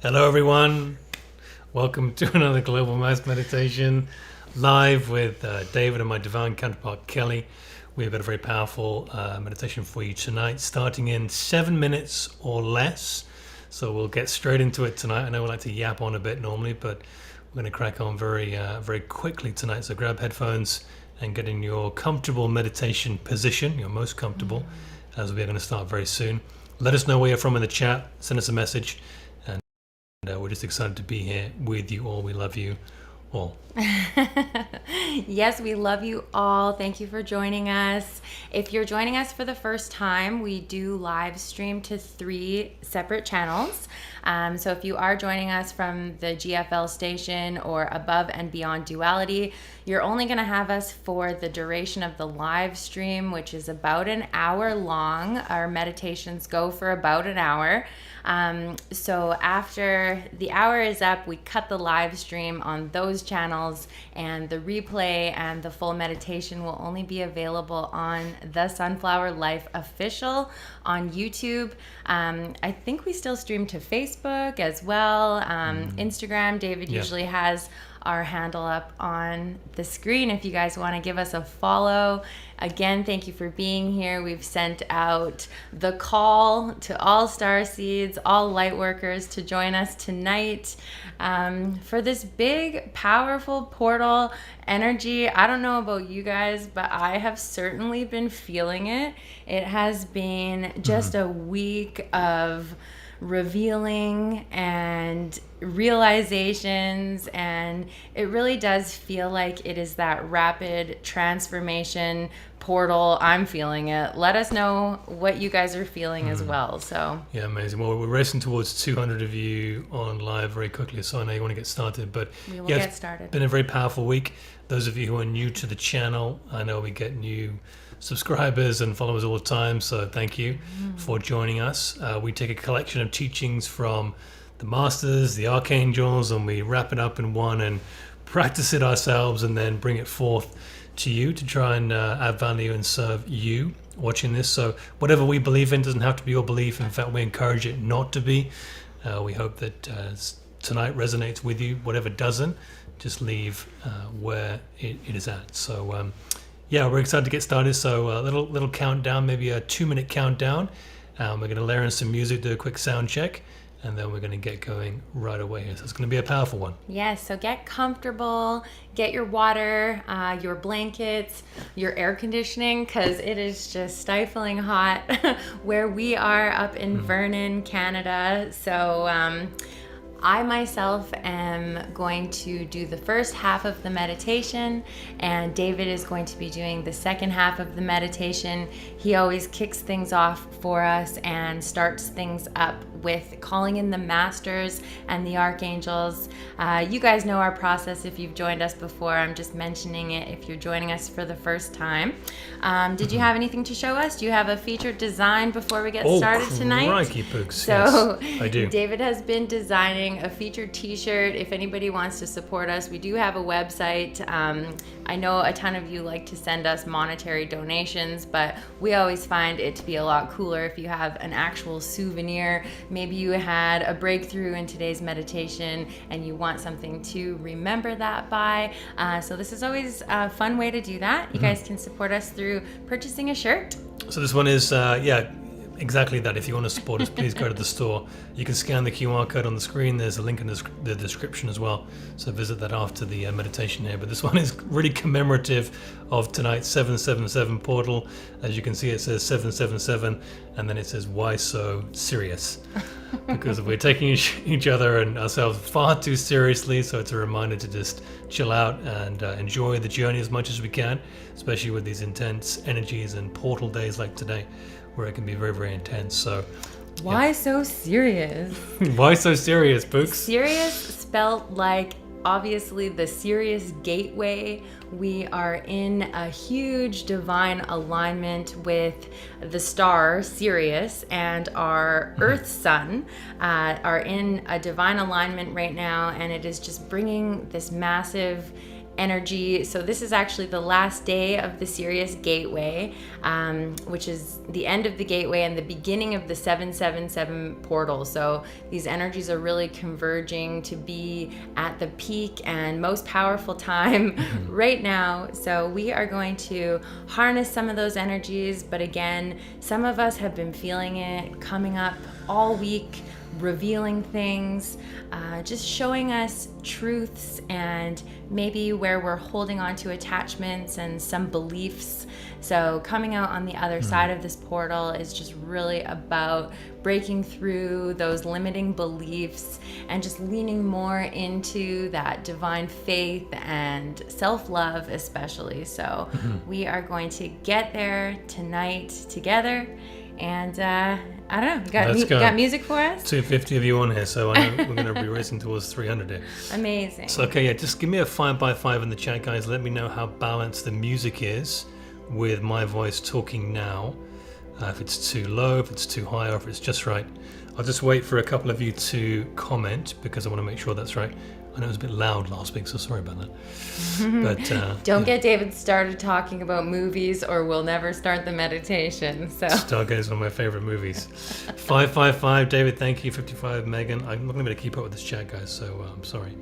Hello, everyone. Welcome to another Global Mass Meditation live with David and my divine counterpart Kelly. We've got a very powerful meditation for you tonight, starting in 7 minutes or less. So we'll get straight into it tonight. I know we like to yap on a bit normally, but we're going to crack on very quickly tonight. So grab headphones and get in your comfortable meditation position, your most comfortable, as we're going to start very soon. Let us know where you're from in the chat. Send us a message. We're just excited to be here with you all. We love you all. Yes, we love you all. Thank you for joining us. If you're joining us for the first time, we do live stream to 3 separate channels. So if you are joining us from the GFL station or Above and Beyond Duality, you're only going to have us for the duration of the live stream, which is about an hour long. Our meditations go for about an hour. So after the hour is up, we cut the live stream on those channels, and the replay and the full meditation will only be available on the Sunflower Life Official on YouTube. I think we still stream to Facebook as well. Instagram, David usually has our handle up on the screen if you guys want to give us a follow. Again, thank you for being here. We've sent out the call to all star seeds, all light workers to join us tonight for this big, powerful portal energy. I don't know about you guys, but I have certainly been feeling it. It has been just a week of revealing and realizations, and it really does feel like it is that rapid transformation portal. I'm feeling it. Let us know what you guys are feeling as well. So yeah, amazing. Well, we're racing towards 200 of you on live very quickly, so I know you want to get started, but we will get started. It's been a very powerful week. Those of you who are new to the channel, I know we get new subscribers and followers all the time, so thank you for joining us. We take a collection of teachings from the masters, the archangels, and we wrap it up in one and practice it ourselves, and then bring it forth to you to try and add value and serve you watching this. So whatever we believe in doesn't have to be your belief. In fact, we encourage it not to be. We hope that tonight resonates with you. Whatever doesn't, just leave where it is at. So yeah, we're excited to get started. So a little countdown, maybe a 2-minute countdown. We're going to layer in some music, do a quick sound check, and then we're going to get going right away here. So it's going to be a powerful one. Yes, so get comfortable, get your water, your blankets, your air conditioning, because it is just stifling hot where we are up in Vernon, Canada. So I myself am going to do the first half of the meditation, and David is going to be doing the second half of the meditation. He always kicks things off for us and starts things up with calling in the masters and the archangels. You guys know our process if you've joined us before. I'm just mentioning it if you're joining us for the first time. Did you have anything to show us? Do you have a featured design before we get started tonight? Crikey pooks. So yes, I do. David has been designing a featured t-shirt. If anybody wants to support us, we do have a website. I know a ton of you like to send us monetary donations, but we always find it to be a lot cooler if you have an actual souvenir. Maybe you had a breakthrough in today's meditation and you want something to remember that by. So this is always a fun way to do that. You guys can support us through purchasing a shirt. So this one is, exactly that. If you want to support us, please go to the store. You can scan the QR code on the screen. There's a link in the description as well. So visit that after the meditation here. But this one is really commemorative of tonight's 777 portal. As you can see, it says 777, and then it says, "Why so serious?" Because we're taking each other and ourselves far too seriously. So it's a reminder to just chill out and enjoy the journey as much as we can, especially with these intense energies and portal days like today, where it can be very, very intense. So why so serious? Why so serious, Books? Sirius spelled like obviously the Sirius gateway. We are in a huge divine alignment with the star Sirius, and our Earth Sun are in a divine alignment right now, and it is just bringing this massive energy. So this is actually the last day of the Sirius gateway, which is the end of the gateway and the beginning of the 777 portal. So these energies are really converging to be at the peak and most powerful time right now. So we are going to harness some of those energies, but again, some of us have been feeling it coming up all week, revealing things, just showing us truths and maybe where we're holding on to attachments and some beliefs. So coming out on the other side of this portal is just really about breaking through those limiting beliefs and just leaning more into that divine faith and self-love especially. So we are going to get there tonight together. And I don't know, you got music for us? 250 of you on here, so I know we're going to be racing towards 300 here. Amazing. So, okay, yeah, just give me a 5x5 in the chat, guys. Let me know how balanced the music is with my voice talking now. If it's too low, if it's too high, or if it's just right. I'll just wait for a couple of you to comment because I want to make sure that's right. I know it was a bit loud last week, so sorry about that. But don't get David started talking about movies or we'll never start the meditation. So Stargate is one of my favorite movies. 555, David, thank you. 55, Megan. I'm not going to be able to keep up with this chat, guys, so I'm sorry.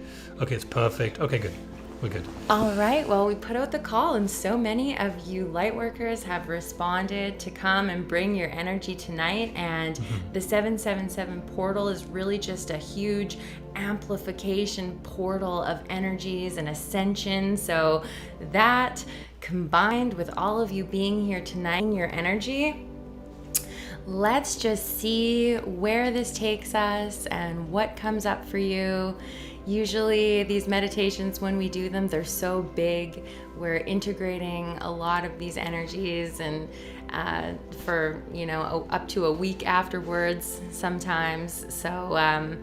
Okay, it's perfect. Okay, good. We're good. All right. Well, we put out the call, and so many of you light workers have responded to come and bring your energy tonight. And the 777 portal is really just a huge amplification portal of energies and ascension. So that combined with all of you being here tonight, your energy, let's just see where this takes us and what comes up for you. Usually these meditations, when we do them, they're so big. We're integrating a lot of these energies and for, up to a week afterwards sometimes. So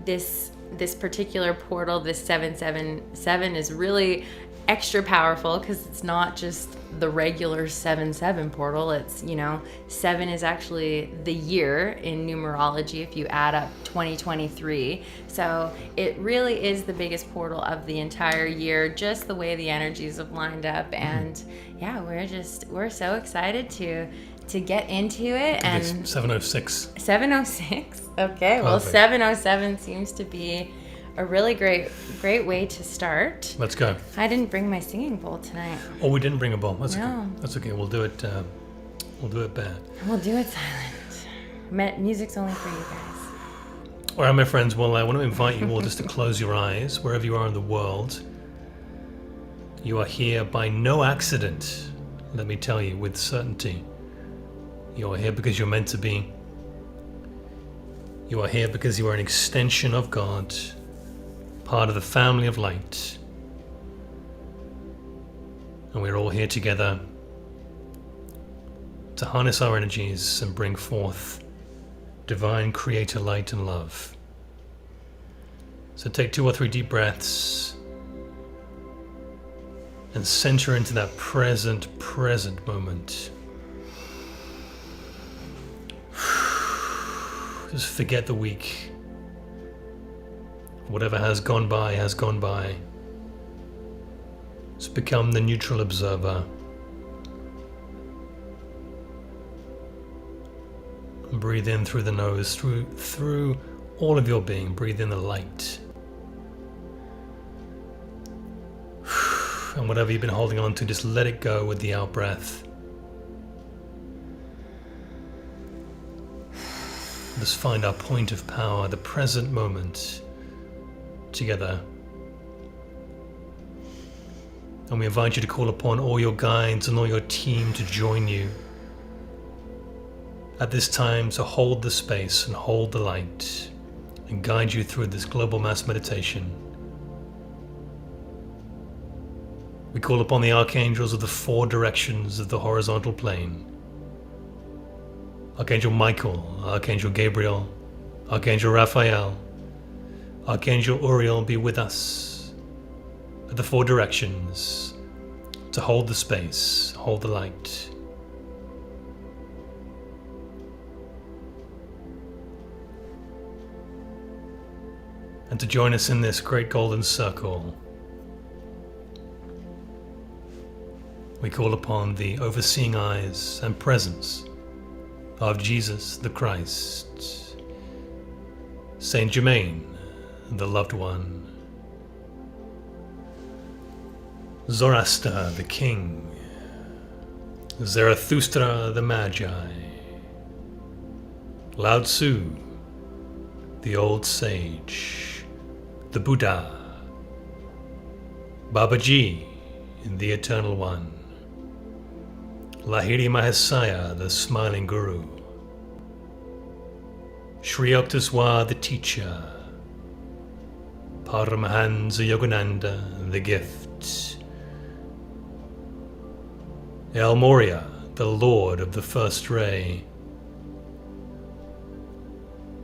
this particular portal, this 777, is really extra powerful because it's not just the regular 7-7 portal. It's 7 is actually the year in numerology if you add up 2023. So it really is the biggest portal of the entire year, just the way the energies have lined up. And yeah, we're so excited to get into it. And 706. 706. Okay. Well, 707 seems to be a really great way to start. Let's go. I didn't bring my singing bowl tonight. Oh, we didn't bring a bowl. That's No. okay. That's okay. We'll do it. We'll do it bad. We'll do it silent. Music's only for you guys. All right, my friends. Well, I want to invite you all just to close your eyes wherever you are in the world. You are here by no accident. Let me tell you with certainty. You are here because you're meant to be. You are here because you are an extension of God, part of the family of light. And we're all here together to harness our energies and bring forth divine creator light and love. So take 2 or 3 deep breaths and center into that present moment. Just forget the week. Whatever has gone by has gone by. Just become the neutral observer. And breathe in through the nose, through all of your being. Breathe in the light. And whatever you've been holding on to, just let it go with the out breath. Let's find our point of power, the present moment, together. And we invite you to call upon all your guides and all your team to join you at this time to hold the space and hold the light and guide you through this global mass meditation. We call upon the archangels of the 4 directions of the horizontal plane. Archangel Michael, Archangel Gabriel, Archangel Raphael, Archangel Uriel be with us at the 4 directions to hold the space, hold the light. And to join us in this great golden circle we call upon the overseeing eyes and presence of Jesus the Christ, Saint Germain, the loved one, Zoroaster the king, Zarathustra the magi, Lao Tzu the old sage, the Buddha, Babaji the eternal one, Lahiri Mahasaya the smiling guru, Sri Yukteswar the teacher, Paramahansa Yogananda the gift, El Moria the lord of the first ray,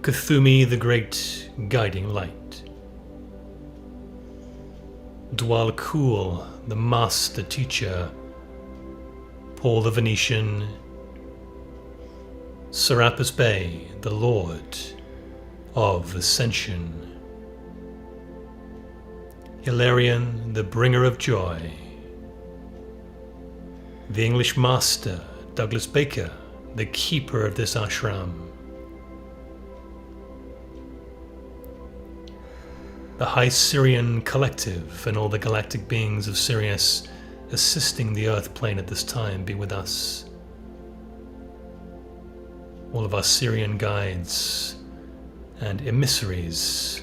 Kuthumi the great guiding light, Dwal Kul the master teacher, Paul the Venetian, Serapis Bey the lord of ascension, Hilarion the bringer of joy, the English master Douglas Baker the keeper of this ashram, the High Syrian Collective and all the galactic beings of Sirius assisting the Earth plane at this time be with us. All of our Syrian guides and emissaries,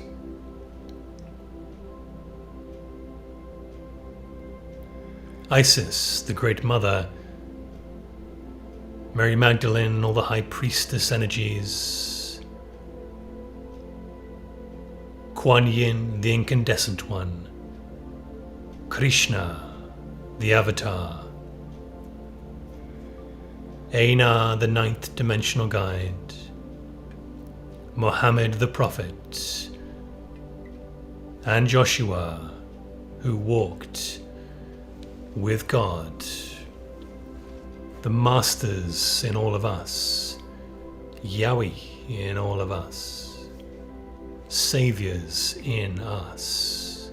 Isis, the Great Mother, Mary Magdalene, all the High Priestess energies, Kuan Yin, the incandescent one, Krishna, the avatar, Aina, the ninth dimensional guide, Mohammed the prophet, and Joshua, who walked with God, the masters in all of us, Yahweh in all of us, saviors in us.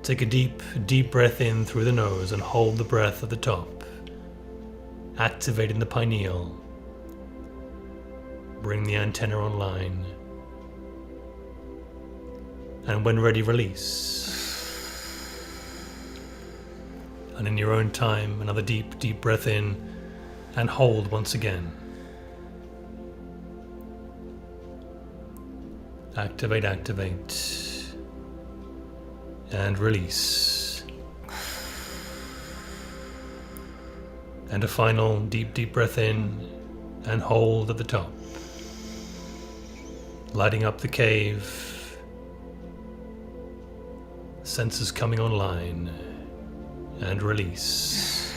Take a deep, deep breath in through the nose and hold the breath at the top, activating the pineal. Bring the antenna online, and when ready, release. And in your own time, another deep, deep breath in and hold once again. Activate, activate, and release. And a final deep, deep breath in and hold at the top. Lighting up the cave. Senses coming online. And release.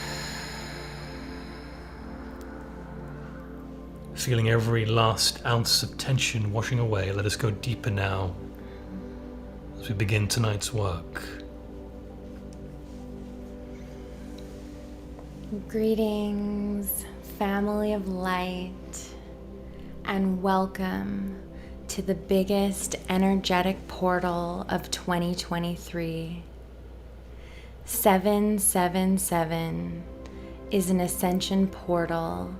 Feeling every last ounce of tension washing away, let us go deeper now as we begin tonight's work. Greetings, family of light, and welcome to the biggest energetic portal of 2023. 777 is an ascension portal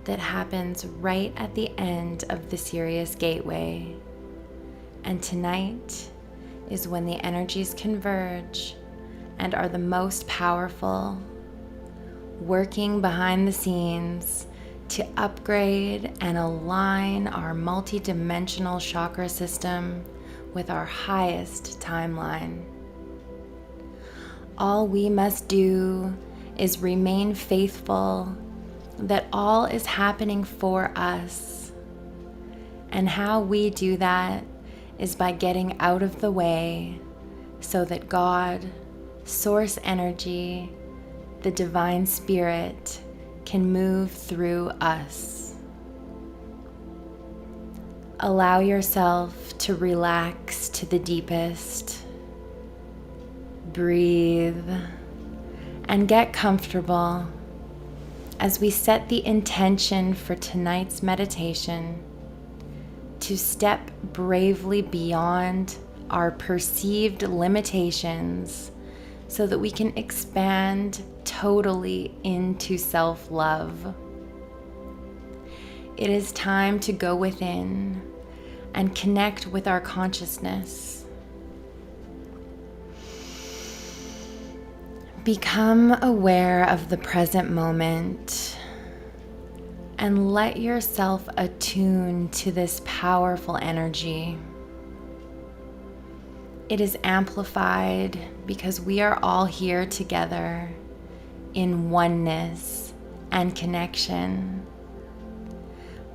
that happens right at the end of the Sirius Gateway. And tonight is when the energies converge and are the most powerful, working behind the scenes to upgrade and align our multidimensional chakra system with our highest timeline. All we must do is remain faithful that all is happening for us. And how we do that is by getting out of the way so that God, Source Energy, the Divine Spirit, can move through us. Allow yourself to relax to the deepest. Breathe and get comfortable as we set the intention for tonight's meditation to step bravely beyond our perceived limitations so that we can expand totally into self-love. It is time to go within and connect with our consciousness. Become aware of the present moment and let yourself attune to this powerful energy. It is amplified because we are all here together in oneness and connection.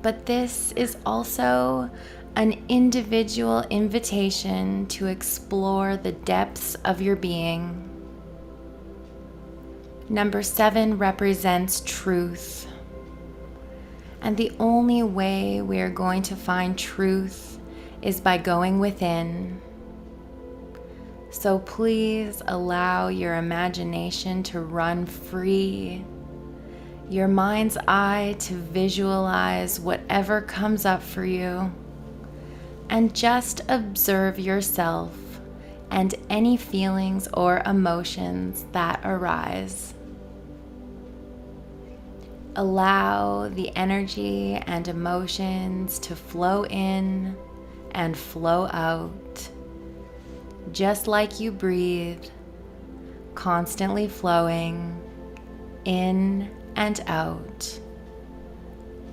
But this is also an individual invitation to explore the depths of your being. Number 7 represents truth. And the only way we are going to find truth is by going within. So please allow your imagination to run free, your mind's eye to visualize whatever comes up for you, and just observe yourself and any feelings or emotions that arise. Allow the energy and emotions to flow in and flow out, just like you breathe, constantly flowing in and out,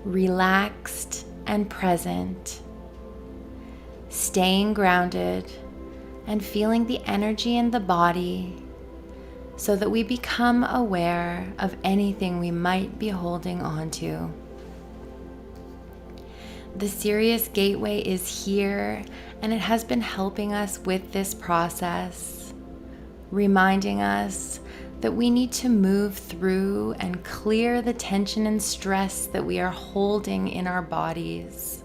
relaxed and present, staying grounded and feeling the energy in the body so that we become aware of anything we might be holding on to. The Sirius Gateway is here, and it has been helping us with this process, reminding us that we need to move through and clear the tension and stress that we are holding in our bodies.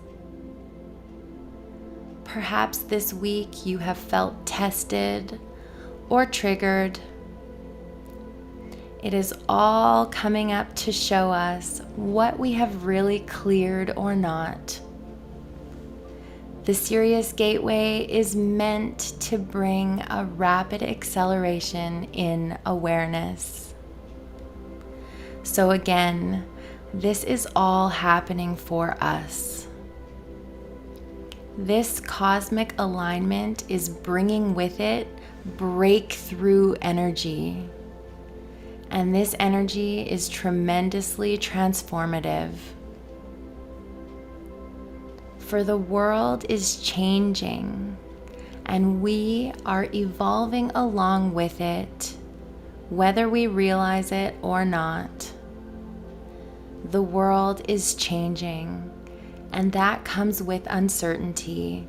Perhaps this week you have felt tested or triggered. It is all coming up to show us what we have really cleared or not. The Sirius Gateway is meant to bring a rapid acceleration in awareness. So again, this is all happening for us. This cosmic alignment is bringing with it breakthrough energy. And this energy is tremendously transformative. For the world is changing, and we are evolving along with it, whether we realize it or not. The world is changing, and that comes with uncertainty,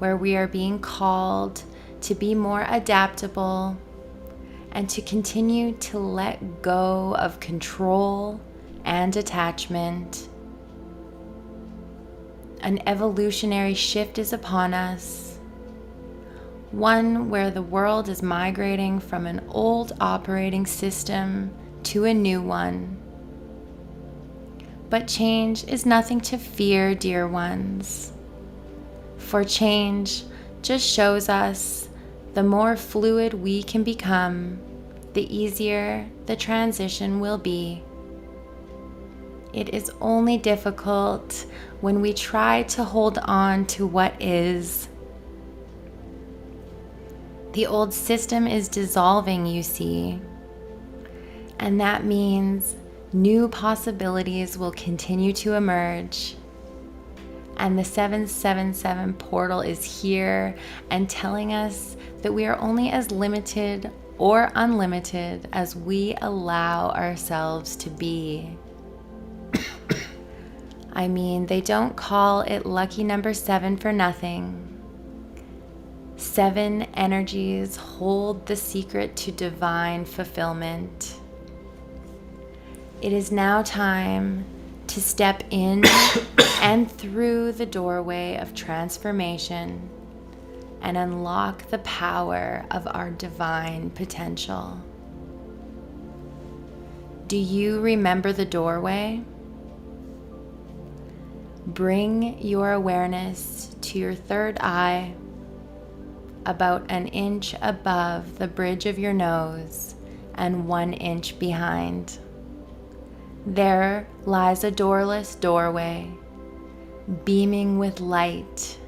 where we are being called to be more adaptable and to continue to let go of control and attachment. An evolutionary shift is upon us, one where the world is migrating from an old operating system to a new one. But change is nothing to fear, dear ones, for change just shows us the more fluid we can become, the easier the transition will be. It is only difficult when we try to hold on to what is. The old system is dissolving, you see, and that means new possibilities will continue to emerge. And the 777 portal is here and telling us that we are only as limited or unlimited as we allow ourselves to be. I mean, they don't call it lucky number 7 for nothing. 7 energies hold the secret to divine fulfillment. It is now time to step in and through the doorway of transformation and unlock the power of our divine potential. Do you remember the doorway? Bring your awareness to your third eye, about an inch above the bridge of your nose and 1 inch behind. There lies a doorless doorway, beaming with light.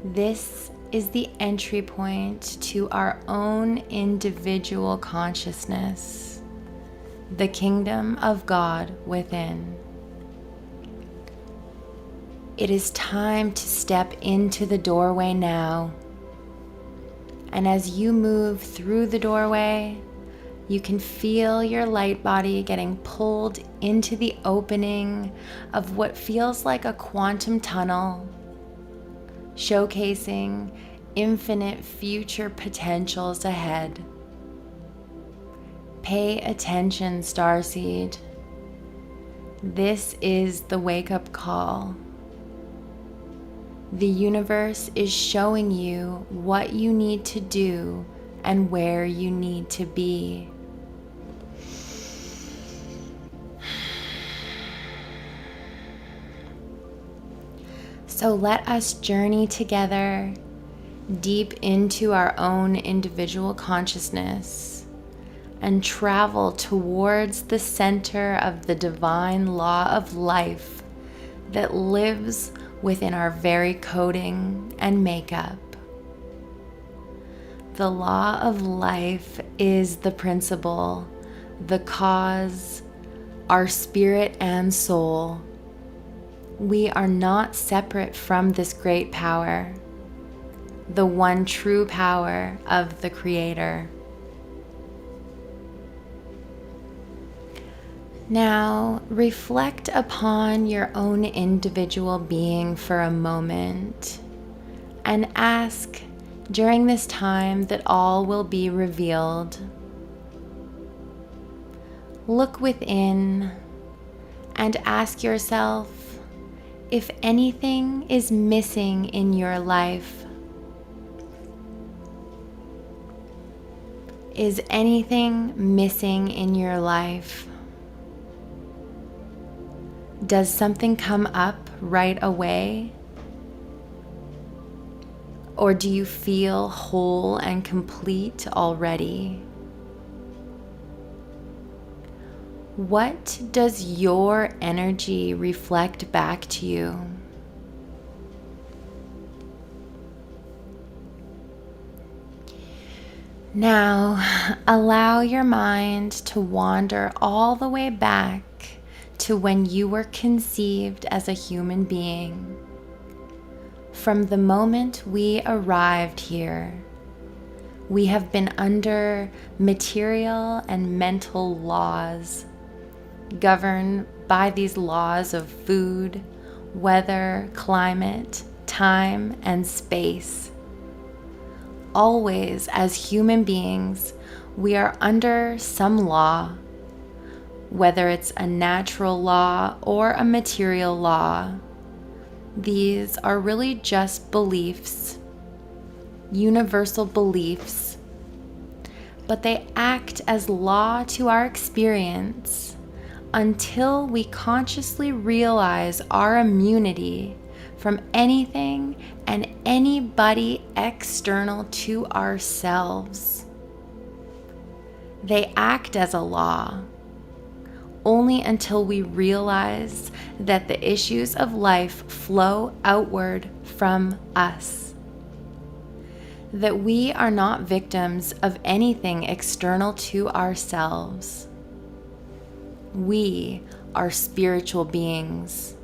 This is the entry point to our own individual consciousness, the kingdom of God within. It is time to step into the doorway now. And as you move through the doorway, you can feel your light body getting pulled into the opening of what feels like a quantum tunnel, showcasing infinite future potentials ahead. Pay attention, starseed. This is the wake-up call. The universe is showing you what you need to do and where you need to be. So let us journey together deep into our own individual consciousness and travel towards the center of the divine law of life that lives within our very coding and makeup. The law of life is the principle, the cause, our spirit and soul. We are not separate from this great power, the one true power of the Creator. Now, reflect upon your own individual being for a moment and ask during this time that all will be revealed. Look within and ask yourself if anything is missing in your life. Is anything missing in your life? Does something come up right away? Or do you feel whole and complete already? What does your energy reflect back to you? Now, allow your mind to wander all the way back to when you were conceived as a human being. From the moment we arrived here, we have been under material and mental laws, governed by these laws of food, weather, climate, time, and space. Always, as human beings, we are under some law, whether it's a natural law or a material law. These are really just beliefs, universal beliefs, but they act as law to our experience until we consciously realize our immunity from anything and anybody external to ourselves. They act as a law only until we realize that the issues of life flow outward from us. That we are not victims of anything external to ourselves. We are spiritual beings,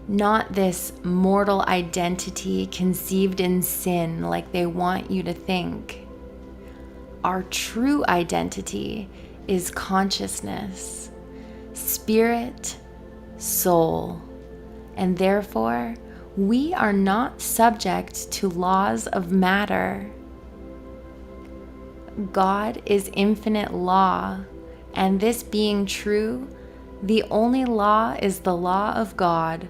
not this mortal identity conceived in sin like they want you to think. Our true identity is consciousness, spirit, soul, and therefore we are not subject to laws of matter. God is infinite law, and this being true, the only law is the law of God,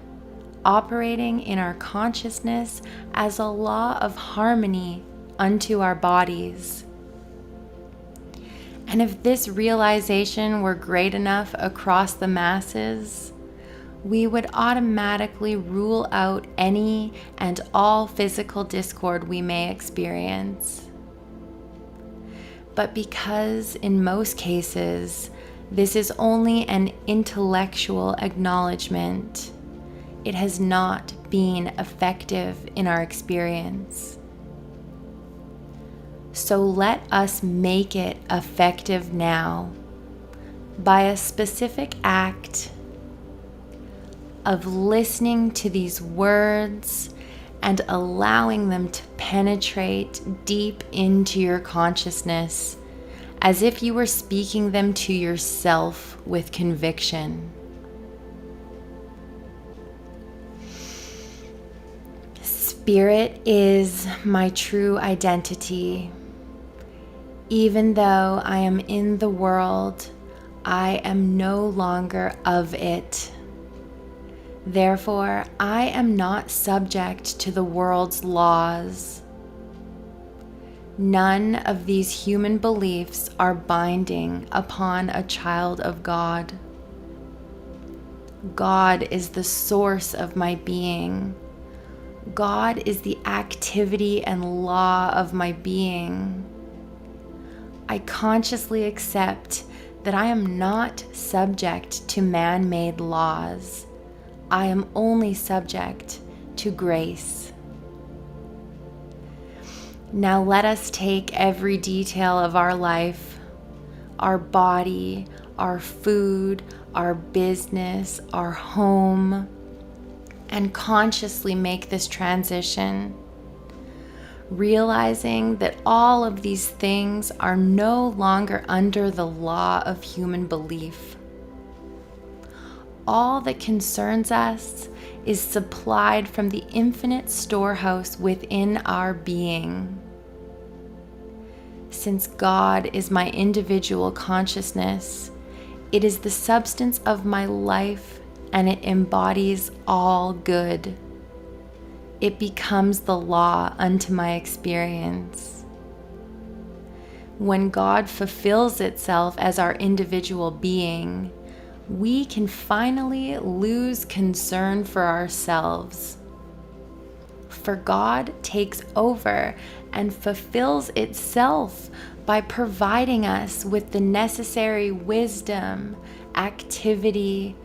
operating in our consciousness as a law of harmony unto our bodies. And if this realization were great enough across the masses, we would automatically rule out any and all physical discord we may experience. But because in most cases, this is only an intellectual acknowledgement, it has not been effective in our experience. So let us make it effective now by a specific act of listening to these words and allowing them to penetrate deep into your consciousness, as if you were speaking them to yourself with conviction. Spirit is my true identity. Even though I am in the world, I am no longer of it. Therefore, I am not subject to the world's laws. None of these human beliefs are binding upon a child of God. God is the source of my being. God is the activity and law of my being. I consciously accept that I am not subject to man-made laws. I am only subject to grace. Now let us take every detail of our life, our body, our food, our business, our home, and consciously make this transition, realizing that all of these things are no longer under the law of human belief. All that concerns us is supplied from the infinite storehouse within our being. Since God is my individual consciousness, it is the substance of my life and it embodies all good. It becomes the law unto my experience. When God fulfills itself as our individual being, we can finally lose concern for ourselves. For God takes over and fulfills itself by providing us with the necessary wisdom, activity,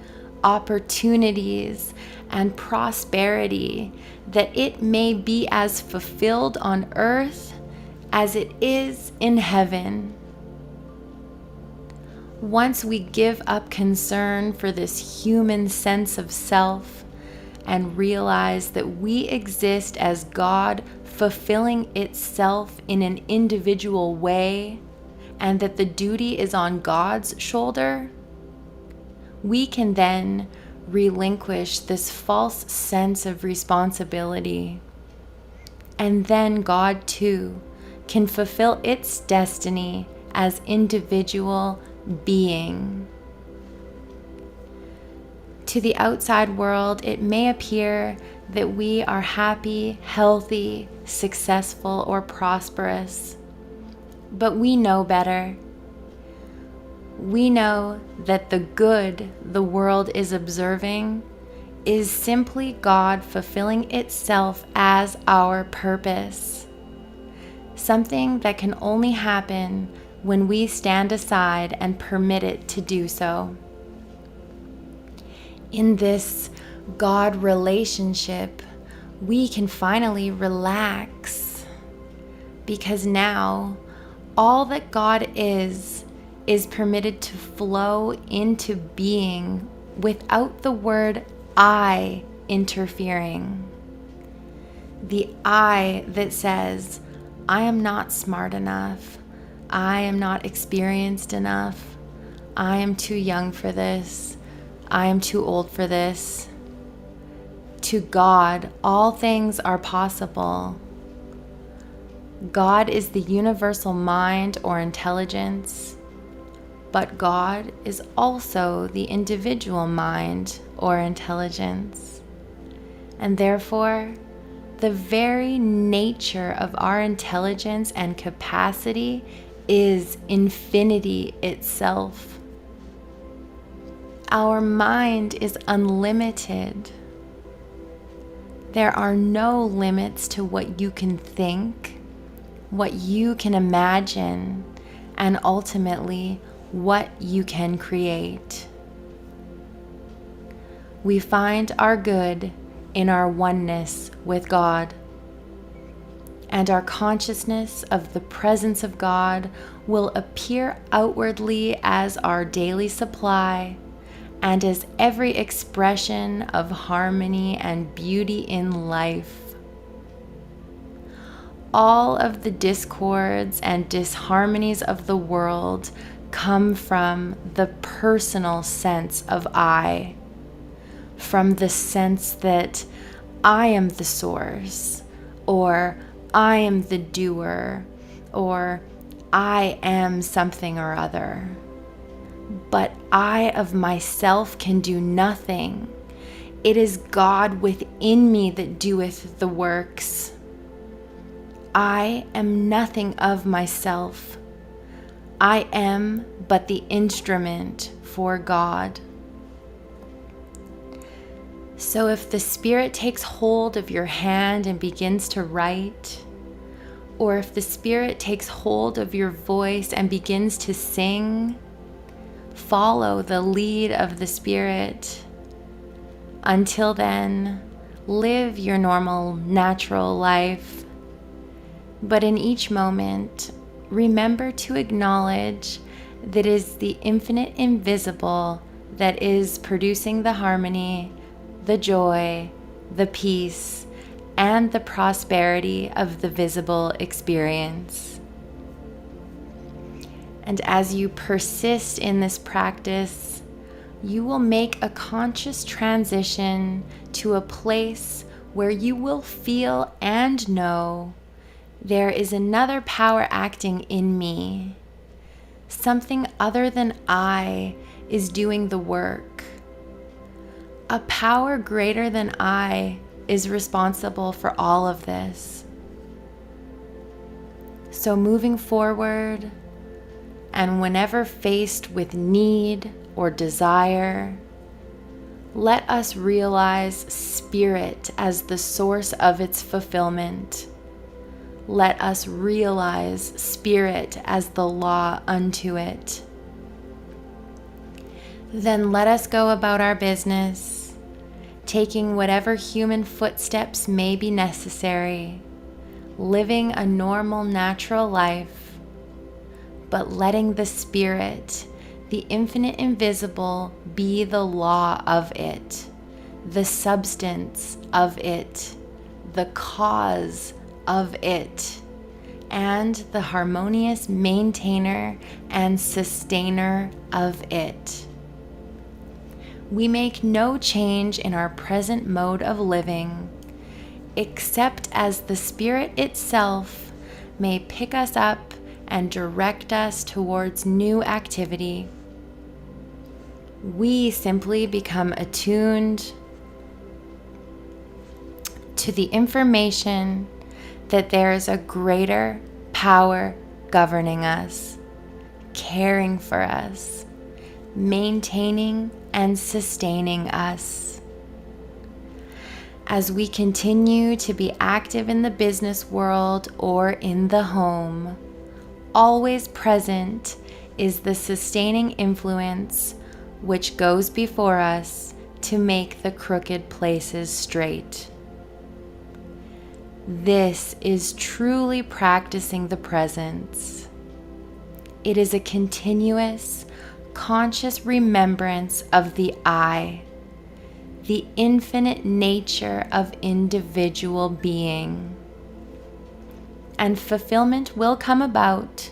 opportunities, and prosperity that it may be as fulfilled on earth as it is in heaven. Once we give up concern for this human sense of self and realize that we exist as God fulfilling itself in an individual way and that the duty is on God's shoulder, we can then relinquish this false sense of responsibility. And then God too can fulfill its destiny as individual being. To the outside world, it may appear that we are happy, healthy, successful, or prosperous, but we know better. We know that the good the world is observing is simply God fulfilling itself as our purpose, something that can only happen when we stand aside and permit it to do so. In this God relationship, we can finally relax, because now all that God is permitted to flow into being without the word I interfering. The I that says, I am not smart enough, I am not experienced enough, I am too young for this, I am too old for this. To God, all things are possible. God is the universal mind or intelligence, but God is also the individual mind or intelligence. And therefore, the very nature of our intelligence and capacity is infinity itself. Our mind is unlimited. There are no limits to what you can think, what you can imagine, and ultimately what you can create. We find our good in our oneness with God, and our consciousness of the presence of God will appear outwardly as our daily supply and as every expression of harmony and beauty in life. All of the discords and disharmonies of the world come from the personal sense of I, from the sense that I am the source, or I am the doer, or I am something or other. But I of myself can do nothing. It is God within me that doeth the works. I am nothing of myself. I am but the instrument for God. So if the Spirit takes hold of your hand and begins to write, or if the Spirit takes hold of your voice and begins to sing, follow the lead of the Spirit. Until then, live your normal, natural life. But in each moment, remember to acknowledge that it is the infinite invisible that is producing the harmony, the joy, the peace, and the prosperity of the visible experience. And as you persist in this practice, you will make a conscious transition to a place where you will feel and know there is another power acting in me. Something other than I is doing the work. A power greater than I is responsible for all of this. So moving forward, and whenever faced with need or desire, let us realize Spirit as the source of its fulfillment. Let us realize Spirit as the law unto it. Then let us go about our business, taking whatever human footsteps may be necessary, living a normal, natural life, but letting the Spirit, the infinite invisible, be the law of it, the substance of it, the cause of it, and the harmonious maintainer and sustainer of it. We make no change in our present mode of living, except as the Spirit itself may pick us up and direct us towards new activity. We simply become attuned to the information that there is a greater power governing us, caring for us, maintaining and sustaining us. As we continue to be active in the business world or in the home, always present is the sustaining influence which goes before us to make the crooked places straight. This is truly practicing the presence. It is a continuous, conscious remembrance of the I, the infinite nature of individual being. And fulfillment will come about,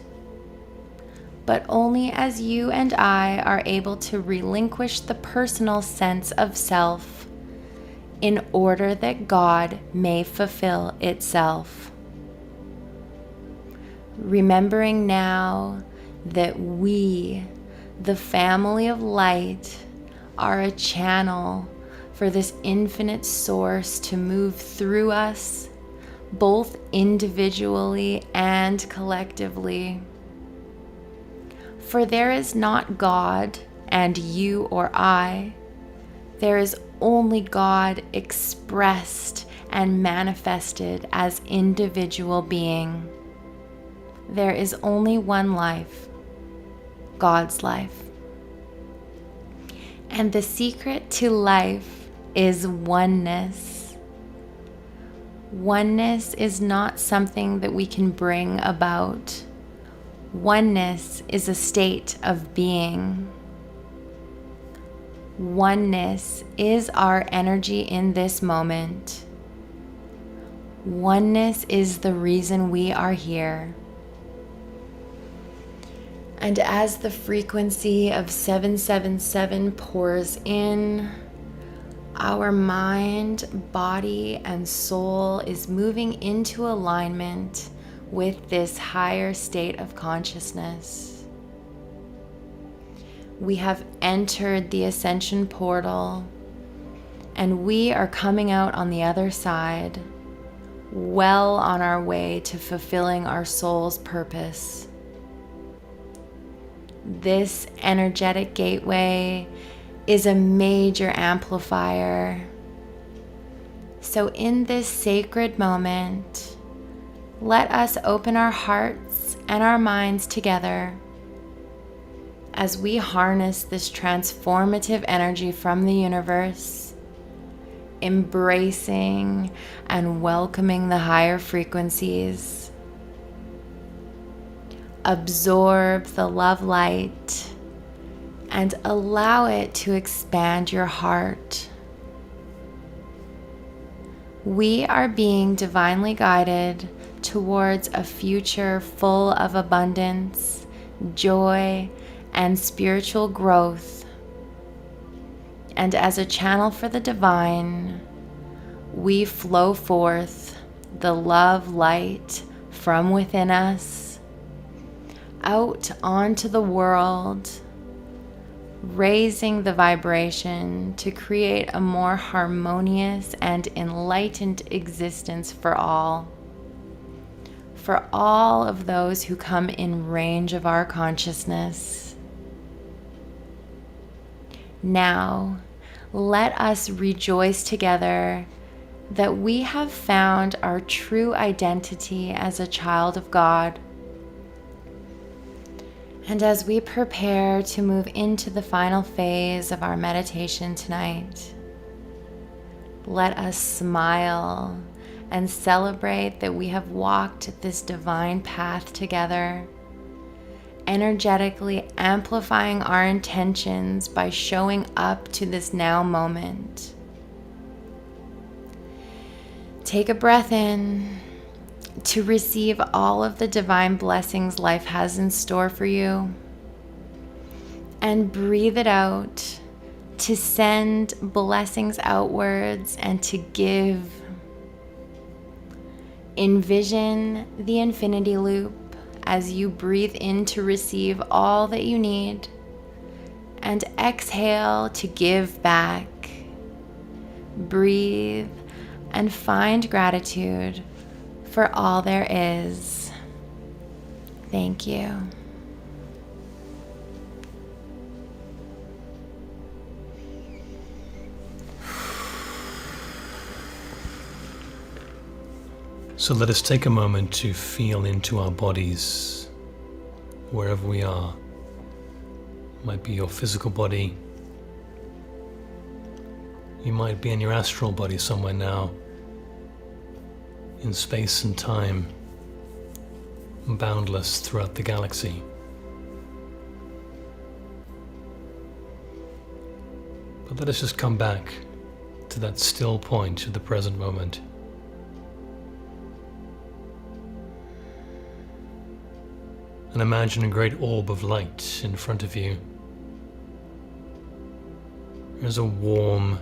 but only as you and I are able to relinquish the personal sense of self in order that God may fulfill itself. Remembering now that we, the family of light, are a channel for this infinite source to move through us, both individually and collectively. For there is not God and you or I. There is only God expressed and manifested as individual being. There is only one life, God's life. And the secret to life is oneness. Oneness is not something that we can bring about. Oneness is a state of being. Oneness is our energy in this moment. Oneness is the reason we are here. And as the frequency of 777 pours in, our mind, body, and soul is moving into alignment with this higher state of consciousness. We have entered the ascension portal, and we are coming out on the other side, well on our way to fulfilling our soul's purpose. This energetic gateway is a major amplifier. So in this sacred moment, let us open our hearts and our minds together as we harness this transformative energy from the universe, embracing and welcoming the higher frequencies. Absorb the love light and allow it to expand your heart. We are being divinely guided towards a future full of abundance, joy, and spiritual growth. And as a channel for the divine, we flow forth the love light from within us out onto the world, raising the vibration to create a more harmonious and enlightened existence for all of those who come in range of our consciousness. Now, let us rejoice together that we have found our true identity as a child of God. And as we prepare to move into the final phase of our meditation tonight, let us smile and celebrate that we have walked this divine path together, energetically amplifying our intentions by showing up to this now moment. Take a breath in to receive all of the divine blessings life has in store for you, and breathe it out to send blessings outwards and to give. Envision the infinity loop as you breathe in to receive all that you need, and exhale to give back. Breathe and find gratitude for all there is. Thank you. So let us take a moment to feel into our bodies, wherever we are. It might be your physical body. You might be in your astral body somewhere now, in space and time, boundless throughout the galaxy. But let us just come back to that still point of the present moment. And imagine a great orb of light in front of you. There's a warm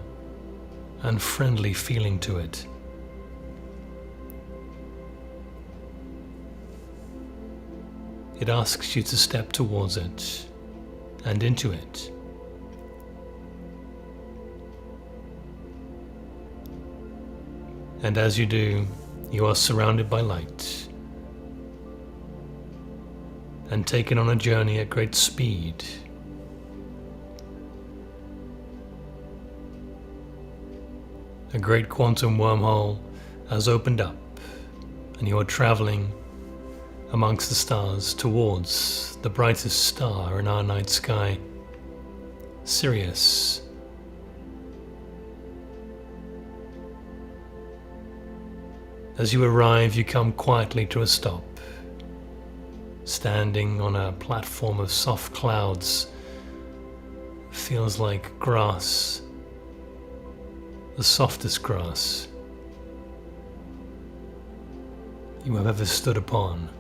and friendly feeling to it. It asks you to step towards it and into it. And as you do, you are surrounded by light and taken on a journey at great speed A great quantum wormhole has opened up, and you are traveling amongst the stars towards the brightest star in our night sky, Sirius. As you arrive, you come quietly to a stop, standing on a platform of soft clouds. Feels like grass, the softest grass you have ever stood upon.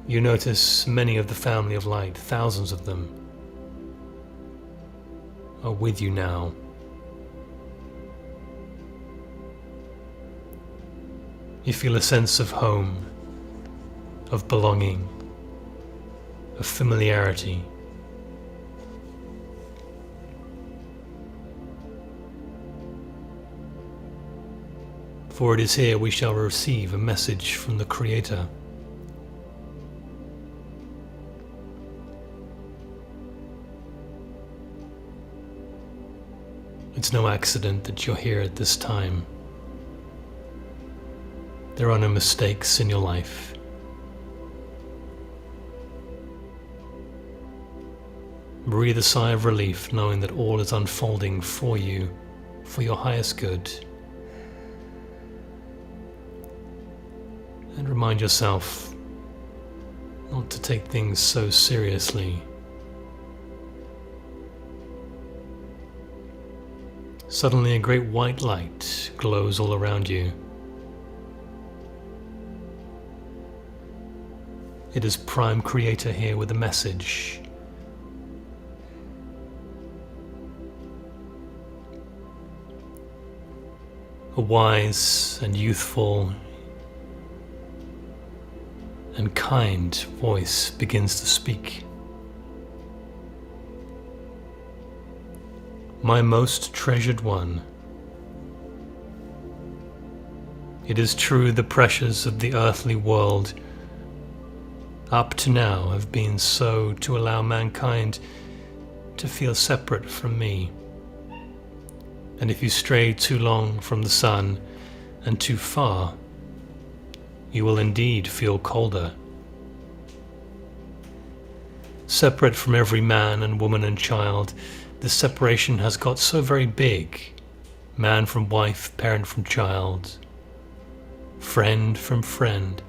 You notice many of the family of light, thousands of them, are with you now. You feel a sense of home, of belonging, of familiarity. For it is here we shall receive a message from the Creator. It's no accident that you're here at this time. There are no mistakes in your life. Breathe a sigh of relief, knowing that all is unfolding for you, for your highest good. And remind yourself not to take things so seriously. Suddenly a great white light glows all around you. It is Prime Creator here with a message. A wise and youthful and kind voice begins to speak. My most treasured one, it is true the pressures of the earthly world up to now have been so to allow mankind to feel separate from me. And if you stray too long from the sun and too far, you will indeed feel colder. Separate from every man and woman and child, this separation has got so very big. Man from wife, parent from child, friend from friend,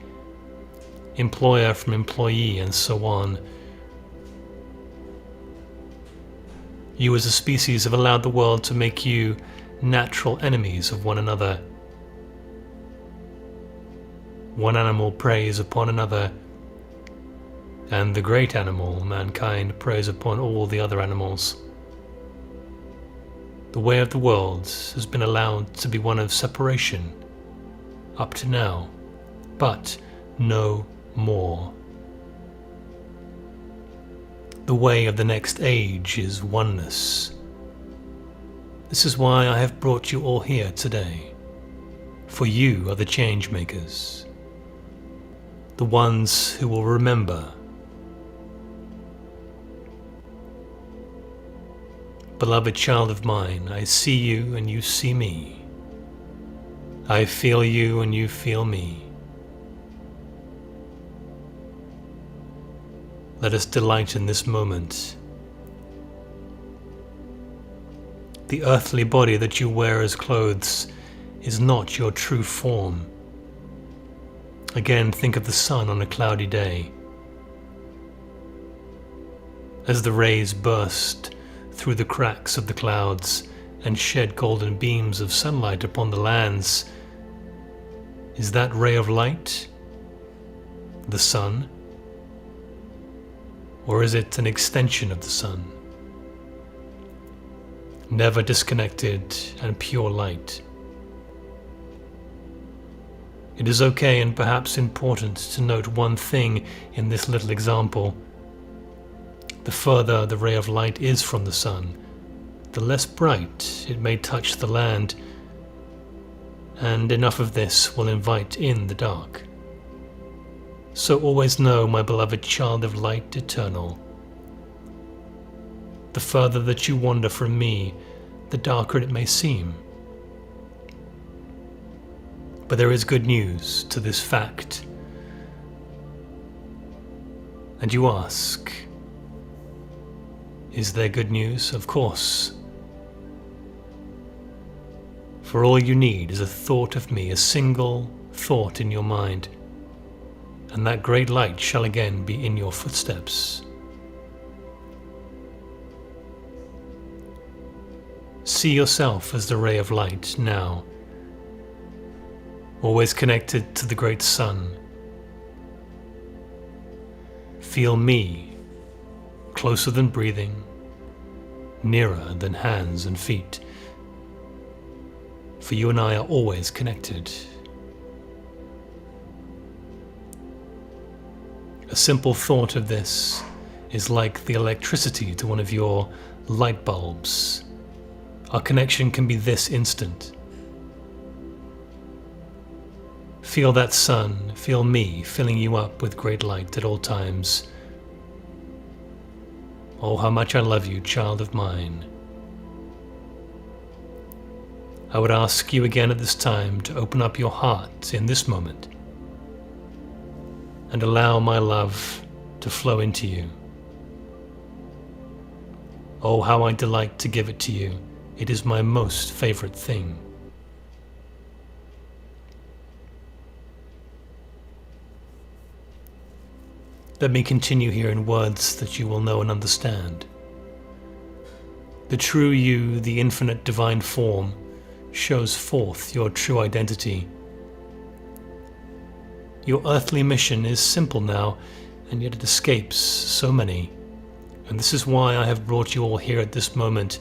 employer from employee, and so on. You as a species have allowed the world to make you natural enemies of one another. One animal preys upon another, and the great animal, mankind, preys upon all the other animals. The way of the world has been allowed to be one of separation up to now, but no more. The way of the next age is oneness. This is why I have brought you all here today, for you are the change makers, the ones who will remember. Beloved child of mine, I see you and you see me. I feel you and you feel me. Let us delight in this moment. The earthly body that you wear as clothes is not your true form. Again, think of the sun on a cloudy day. As the rays burst through the cracks of the clouds and shed golden beams of sunlight upon the lands, is that ray of light the sun? Or is it an extension of the sun? Never disconnected and pure light. It is okay and perhaps important to note one thing in this little example. The further the ray of light is from the sun, the less bright it may touch the land, and enough of this will invite in the dark. So always know, my beloved child of light eternal, The further that you wander from me, the darker it may seem. But there is good news to this fact. And you ask, is there good news? Of course. For all you need is a thought of me, a single thought in your mind, and that great light shall again be in your footsteps. See yourself as the ray of light now, always connected to the great sun. Feel me, closer than breathing, nearer than hands and feet, for you and I are always connected. A simple thought of this is like the electricity to one of your light bulbs. Our connection can be this instant. Feel that sun, feel me filling you up with great light at all times. Oh, how much I love you, child of mine. I would ask you again at this time to open up your heart in this moment and allow my love to flow into you. Oh, how I delight to give it to you. It is my most favorite thing. Let me continue here in words that you will know and understand. The true you, the infinite divine form, shows forth your true identity. Your earthly mission is simple now, and yet it escapes so many. And this is why I have brought you all here at this moment,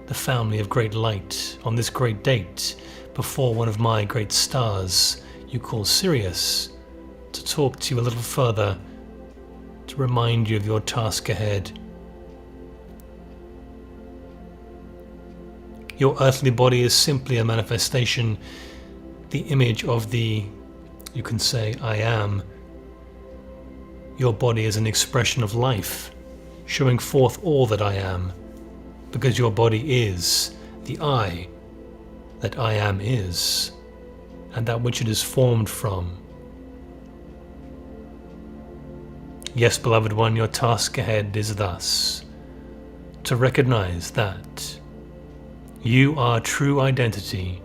the family of great light, on this great date, before one of my great stars you call Sirius, to talk to you a little further, to remind you of your task ahead. Your earthly body is simply a manifestation, the image of the, you can say, I am. Your body is an expression of life, showing forth all that I am, because your body is the I that I am is, and that which it is formed from. Yes, beloved one, your task ahead is thus, to recognize that you are true identity,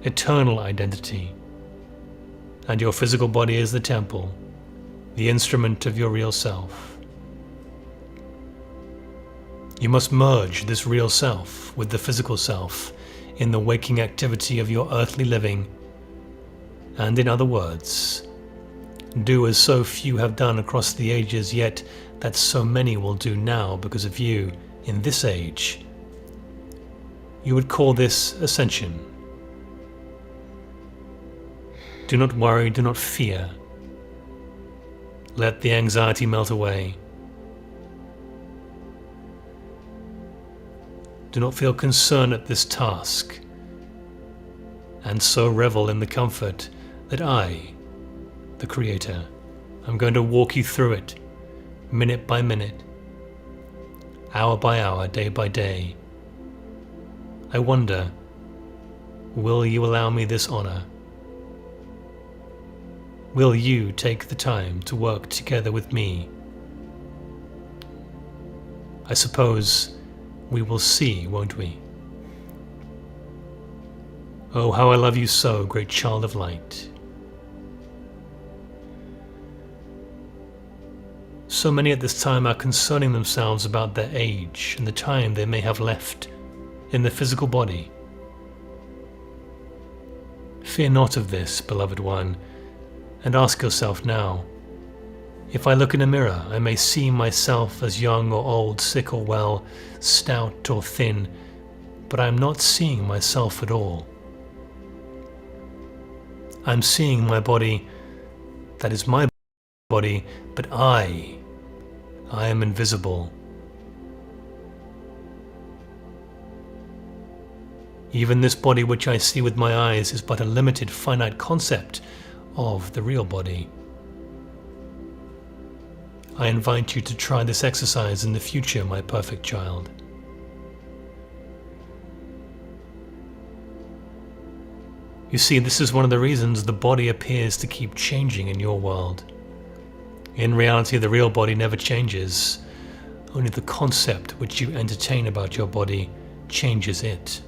eternal identity, and your physical body is the temple, the instrument of your real self. You must merge this real self with the physical self in the waking activity of your earthly living, and in other words, do as so few have done across the ages, yet that so many will do now because of you in this age. You would call this ascension. Do not worry, do not fear. Let the anxiety melt away. Do not feel concern at this task, and so revel in the comfort that I, the Creator, am going to walk you through it, minute by minute, hour by hour, day by day. I wonder, will you allow me this honor? Will you take the time to work together with me? I suppose we will see, won't we? Oh, how I love you so, great child of light. So many at this time are concerning themselves about their age and the time they may have left in the physical body. Fear not of this, beloved one, and ask yourself now, if I look in a mirror, I may see myself as young or old, sick or well, stout or thin, but I am not seeing myself at all. I'm seeing my body, that is my body, but I am invisible. Even this body which I see with my eyes is but a limited, finite concept of the real body. I invite you to try this exercise in the future, my perfect child. You see, this is one of the reasons the body appears to keep changing in your world. In reality, the real body never changes. Only the concept which you entertain about your body changes it.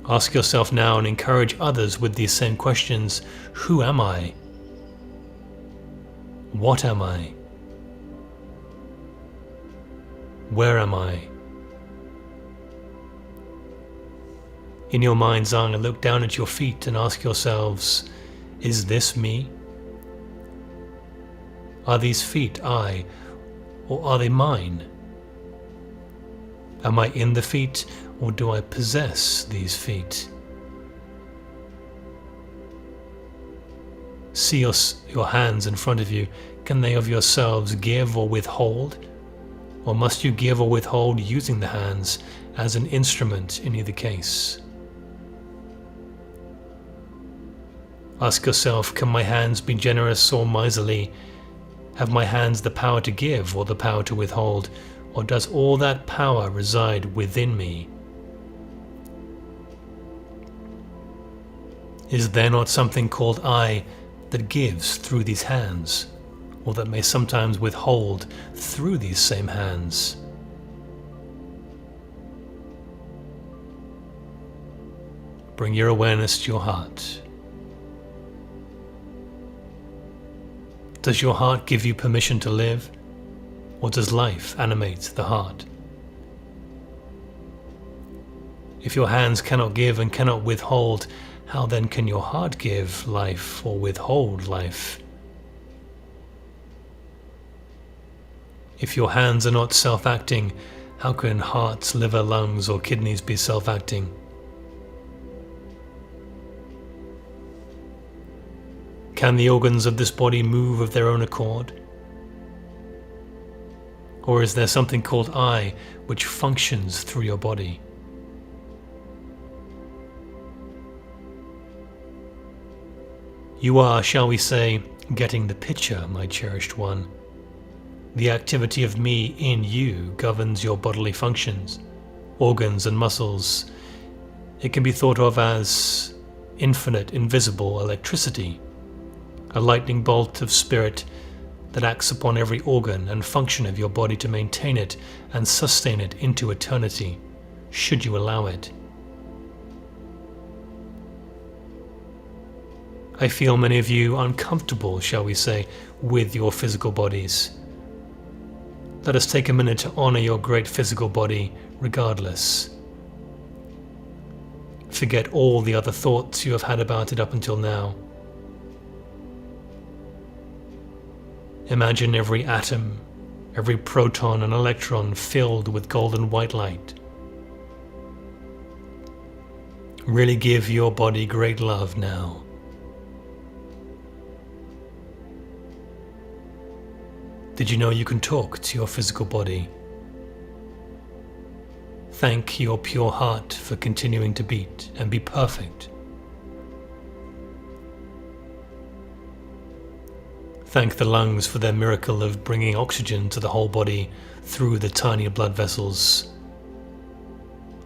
Ask yourself now and encourage others with these same questions. Who am I? What am I? Where am I? In your mind's eye, look down at your feet and ask yourselves, is this me? Are these feet I, or are they mine? Am I in the feet, or do I possess these feet? See your hands in front of you. Can they of yourselves give or withhold? Or must you give or withhold using the hands as an instrument in either case? Ask yourself, can my hands be generous or miserly? Have my hands the power to give or the power to withhold? Or does all that power reside within me? Is there not something called I that gives through these hands, or that may sometimes withhold through these same hands? Bring your awareness to your heart. Does your heart give you permission to live, or does life animate the heart? If your hands cannot give and cannot withhold, how then can your heart give life or withhold life? If your hands are not self-acting, how can heart, liver, lungs, or kidneys be self-acting? Can the organs of this body move of their own accord? Or is there something called I which functions through your body? You are, shall we say, getting the picture, my cherished one. The activity of me in you governs your bodily functions, organs and muscles. It can be thought of as infinite, invisible electricity, a lightning bolt of spirit that acts upon every organ and function of your body to maintain it and sustain it into eternity, should you allow it. I feel many of you uncomfortable, shall we say, with your physical bodies. Let us take a minute to honor your great physical body regardless. Forget all the other thoughts you have had about it up until now. Imagine every atom, every proton and electron filled with golden white light. Really give your body great love now. Did you know you can talk to your physical body? Thank your pure heart for continuing to beat and be perfect. Thank the lungs for their miracle of bringing oxygen to the whole body through the tiny blood vessels.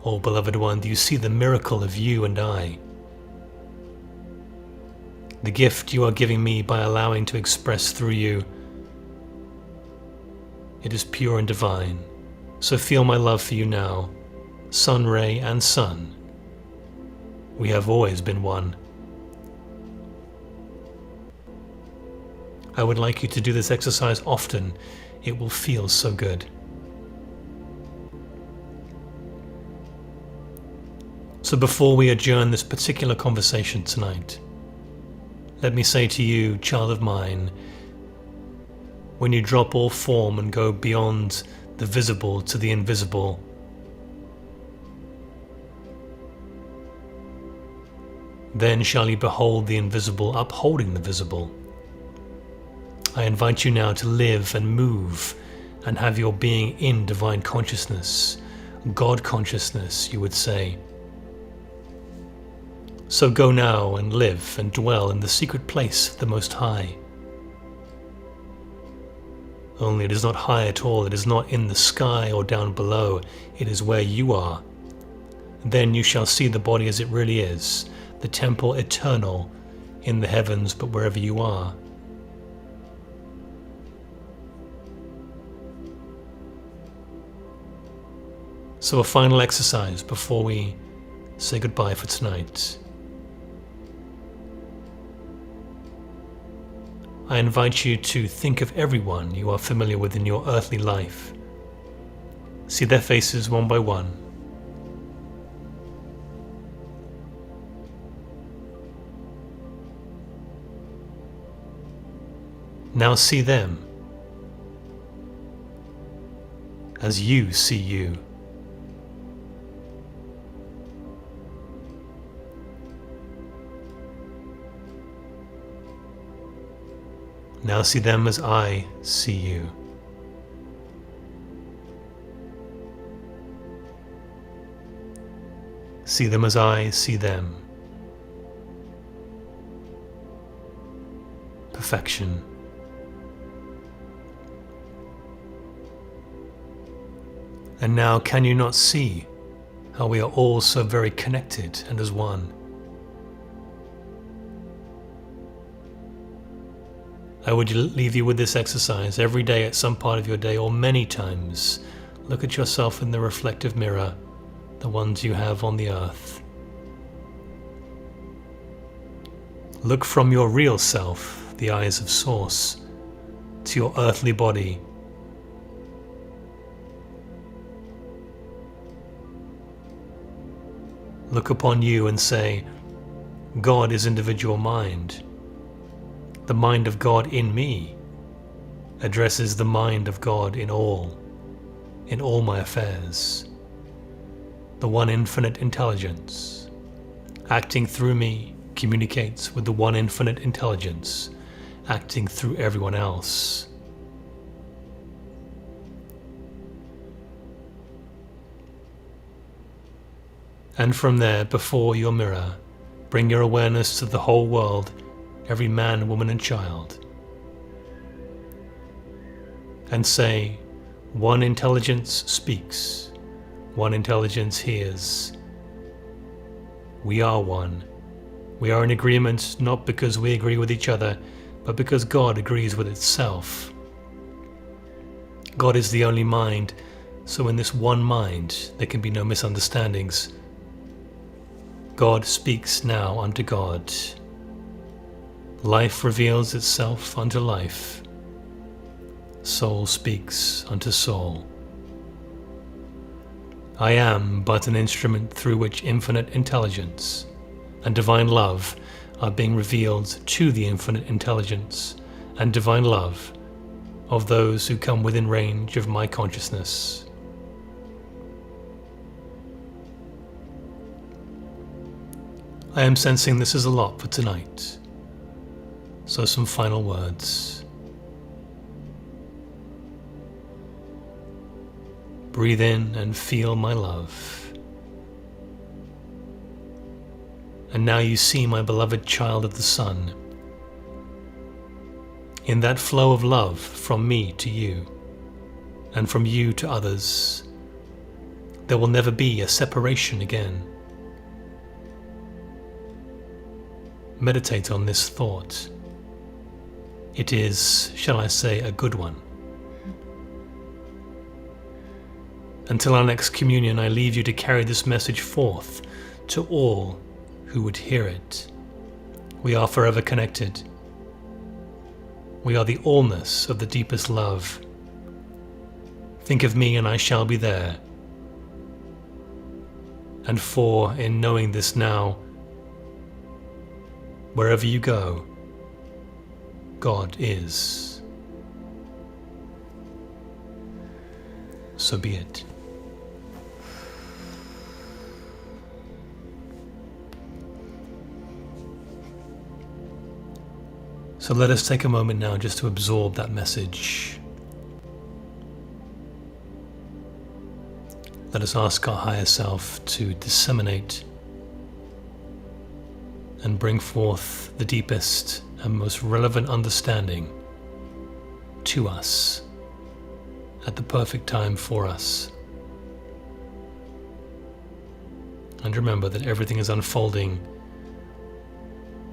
Oh, beloved one, do you see the miracle of you and I? The gift you are giving me by allowing to express through you. It is pure and divine, so feel my love for you now, sun ray and sun. We have always been one. I would like you to do this exercise often. It will feel so good. So before we adjourn this particular conversation tonight, let me say to you, child of mine, when you drop all form and go beyond the visible to the invisible, then shall you behold the invisible upholding the visible. I invite you now to live and move and have your being in divine consciousness, God consciousness, you would say. So go now and live and dwell in the secret place of the Most High. Only it is not high at all, it is not in the sky or down below, it is where you are. Then you shall see the body as it really is, the temple eternal in the heavens, but wherever you are. So a final exercise before we say goodbye for tonight. I invite you to think of everyone you are familiar with in your earthly life. See their faces one by one. Now see them as you see you. Now see them as I see you. See them as I see them. Perfection. And now can you not see how we are all so very connected and as one? I would leave you with this exercise every day at some part of your day, or many times. Look at yourself in the reflective mirror, the ones you have on the earth. Look from your real self, the eyes of Source, to your earthly body. Look upon you and say, God is individual mind. The mind of God in me addresses the mind of God in all my affairs. The one infinite intelligence, acting through me, communicates with the one infinite intelligence, acting through everyone else. And from there, before your mirror, bring your awareness to the whole world, every man, woman and child, and say, one intelligence speaks, one intelligence hears. We are one. We are in agreement not because we agree with each other, but because God agrees with itself. God is the only mind, so in this one mind there can be no misunderstandings. God speaks now unto God. Life reveals itself unto life. Soul speaks unto soul. I am but an instrument through which infinite intelligence and divine love are being revealed to the infinite intelligence and divine love of those who come within range of my consciousness. I am sensing this is a lot for tonight. So some final words. Breathe in and feel my love. And now you see my beloved child of the sun. In that flow of love from me to you, and from you to others, there will never be a separation again. Meditate on this thought. It is, shall I say, a good one. Until our next communion, I leave you to carry this message forth to all who would hear it. We are forever connected. We are the allness of the deepest love. Think of me and I shall be there. And for, in knowing this now, wherever you go, God is. So be it. So let us take a moment now just to absorb that message. Let us ask our higher self to disseminate and bring forth the deepest and most relevant understanding to us at the perfect time for us. And remember that everything is unfolding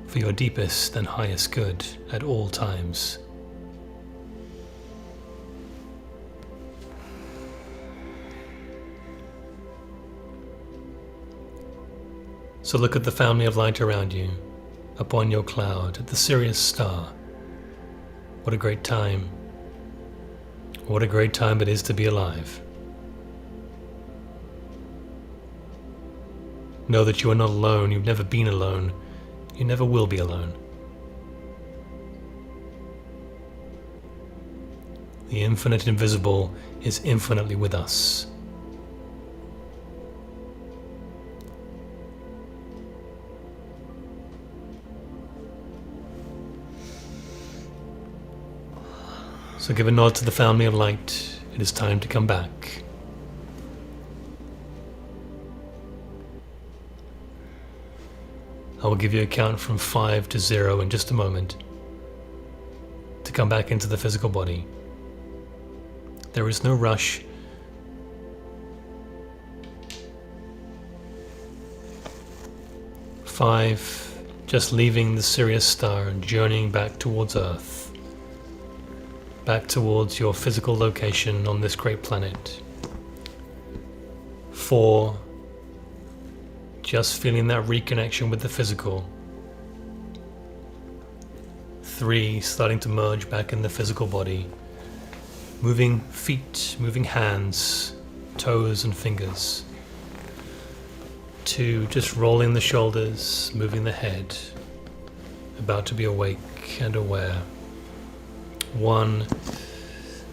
for your deepest and highest good at all times. So look at the family of light around you, upon your cloud, at the Sirius star. What a great time. What a great time it is to be alive. Know that you are not alone. You've never been alone. You never will be alone. The infinite invisible is infinitely with us. So give a nod to the family of light. It is time to come back. I will give you a count from 5 to 0 in just a moment to come back into the physical body. There is no rush. Five, just leaving the Sirius star and journeying back towards Earth, back towards your physical location on this great planet. 4, just feeling that reconnection with the physical. 3, starting to merge back in the physical body. Moving feet, moving hands, toes and fingers. 2, just rolling the shoulders, moving the head. About to be awake and aware. 1,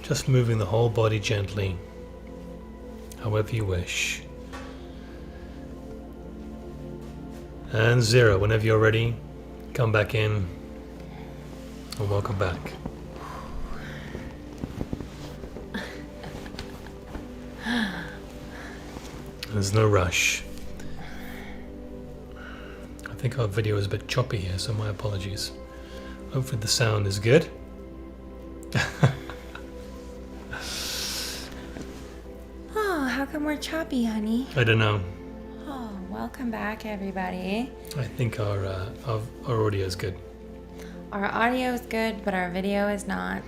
just moving the whole body gently, however you wish. And 0, whenever you're ready, come back in and welcome back. There's no rush. I think our video is a bit choppy here, so my apologies. Hopefully the sound is good. Oh, how come we're choppy, honey? I don't know. Oh, welcome back, everybody. I think our audio is good. Our audio is good, but our video is not.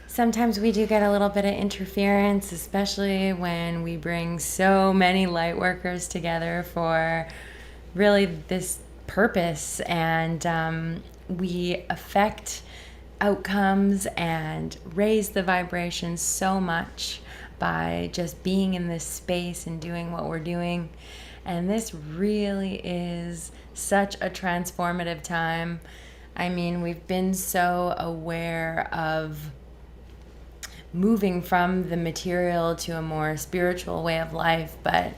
Sometimes we do get a little bit of interference, especially when we bring so many light workers together for really this purpose, and we affect outcomes and raise the vibrations so much by just being in this space and doing what we're doing. And this really is such a transformative time. I mean, we've been so aware of moving from the material to a more spiritual way of life, but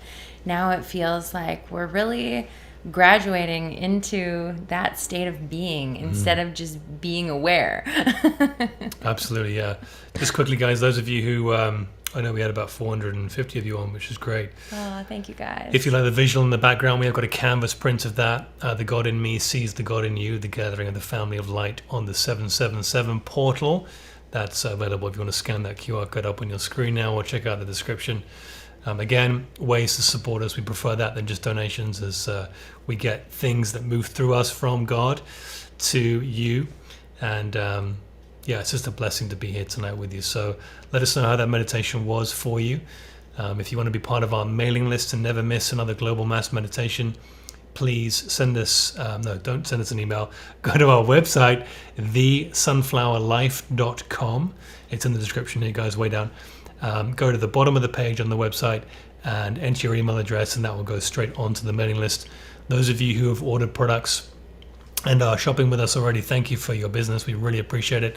now it feels like we're really graduating into that state of being instead of just being aware. Absolutely, yeah. Just quickly, guys, those of you who I know we had about 450 of you on, which is great. Oh, thank you, guys. If you like the visual in the background, we have got a canvas print of that. The God in Me sees the God in You, the gathering of the family of light on the 777 portal. That's available if you want to scan that QR code up on your screen now, or check out the description. Again, ways to support us. We prefer that than just donations, as we get things that move through us from God to you. And yeah, it's just a blessing to be here tonight with you. So let us know how that meditation was for you. If you want to be part of our mailing list and never miss another global mass meditation, please send us, no, don't send us an email. Go to our website, thesunflowerlife.com. It's in the description here, guys, way down. Go to the bottom of the page on the website and enter your email address, and that will go straight onto the mailing list. Those of you who have ordered products and are shopping with us already, thank you for your business. We really appreciate it.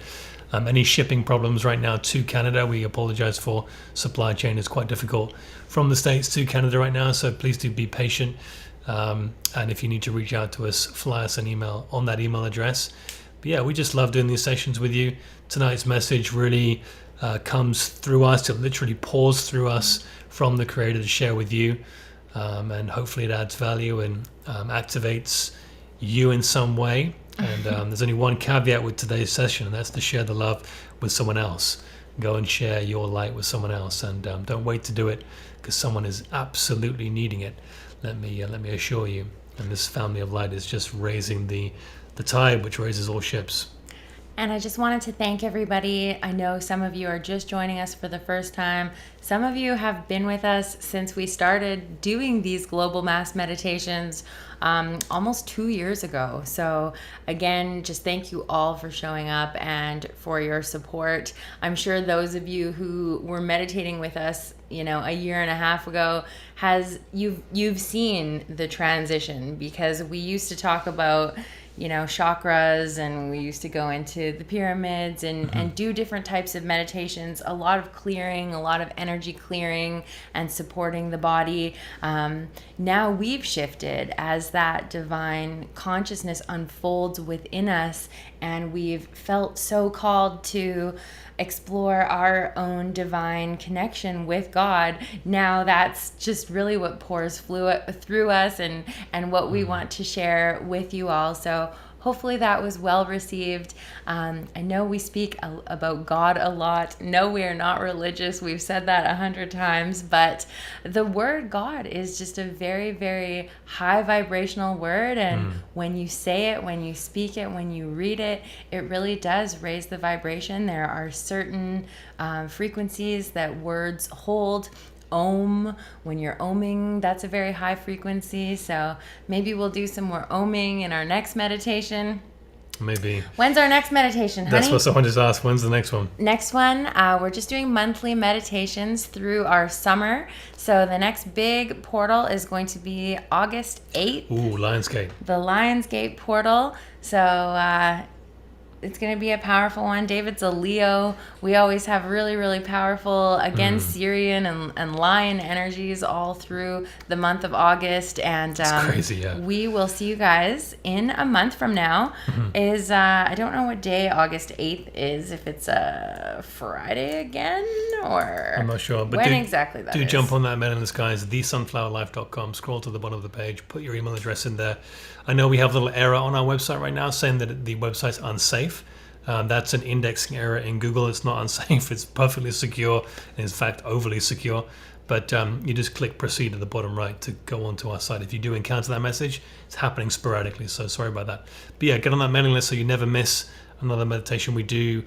Any shipping problems right now to Canada, we apologize for. Supply chain is quite difficult from the States to Canada right now, so please do be patient. And if you need to reach out to us, fly us an email on that email address. But yeah, we just love doing these sessions with you. Tonight's message really comes through us. It literally pours through us from the Creator to share with you. and hopefully it adds value and activates you in some way. And there's only one caveat with today's session, and that's to share the love with someone else. Go and share your light with someone else, and don't wait to do it, because someone is absolutely needing it. Let me assure you. And this family of light is just raising the tide, which raises all ships. And I just wanted to thank everybody. I know some of you are just joining us for the first time. Some of you have been with us since we started doing these global mass meditations almost 2 years ago. So again, just thank you all for showing up and for your support. I'm sure those of you who were meditating with us, a year and a half ago, you've seen the transition, because we used to talk about chakras, and we used to go into the pyramids and do different types of meditations, a lot of clearing, a lot of energy clearing and supporting the body. Now we've shifted as that divine consciousness unfolds within us, and we've felt so called to explore our own divine connection with God. Now that's just really what pours through us, and what we want to share with you all. So hopefully that was well received. I know we speak about God a lot. No, we are not religious. We've said that 100 times, but the word God is just a very, very high vibrational word. And when you say it, when you speak it, when you read it, it really does raise the vibration. There are certain frequencies that words hold. Om, when you're oming, that's a very high frequency. So maybe we'll do some more oming in our next meditation. Maybe. When's our next meditation, honey? That's what someone just asked. When's the next one? Next one, we're just doing monthly meditations through our summer. So the next big portal is going to be August 8th. Ooh, Lionsgate. The Lionsgate portal. So it's going to be a powerful one. David's a Leo. We always have really, really powerful, again, Syrian and Lion energies all through the month of August. And it's crazy, yeah. We will see you guys in a month from now. I don't know what day August 8th is, if it's a Friday again, or I'm not sure. But when exactly that is. Do jump on that mailing list, guys. thesunflowerlife.com. Scroll to the bottom of the page. Put your email address in there. I know we have a little error on our website right now saying that the website's unsafe. That's an indexing error in Google. It's not unsafe. It's perfectly secure. In fact, overly secure. But you just click proceed at the bottom right to go onto our site. If you do encounter that message, it's happening sporadically. So sorry about that. But yeah, get on that mailing list so you never miss another meditation. We do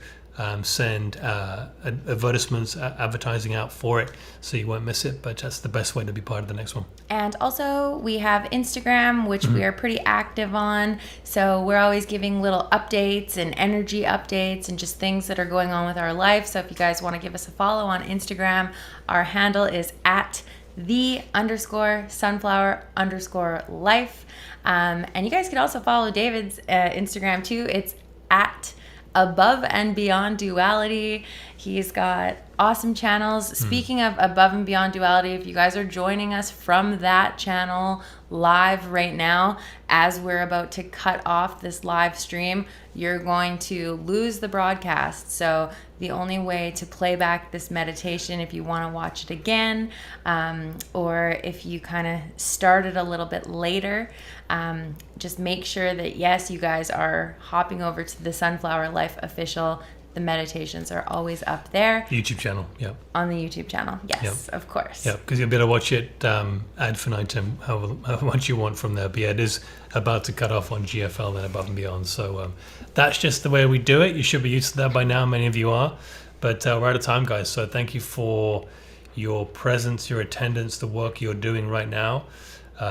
send advertisements, advertising out for it, so you won't miss it. But that's the best way to be part of the next one. And also we have Instagram, which we are pretty active on. So we're always giving little updates and energy updates and just things that are going on with our life. So if you guys want to give us a follow on Instagram, our handle is at @the_sunflower_life. And you guys could also follow David's Instagram too. It's at Above and Beyond Duality. He's got awesome channels. Speaking of Above and Beyond Duality, if you guys are joining us from that channel live right now, as we're about to cut off this live stream, you're going to lose the broadcast. So the only way to play back this meditation, if you want to watch it again, or if you kind of started a little bit later, just make sure that, yes, you guys are hopping over to the Sunflower Life official. The meditations are always up there. YouTube channel, yeah. On the YouTube channel, yes, of course. Yeah, because you'll be able to watch it ad infinitum, however much you want from there. But yeah, it is about to cut off on GFL and Above and Beyond. So that's just the way we do it. You should be used to that by now. Many of you are. But we're out of time, guys. So thank you for your presence, your attendance, the work you're doing right now.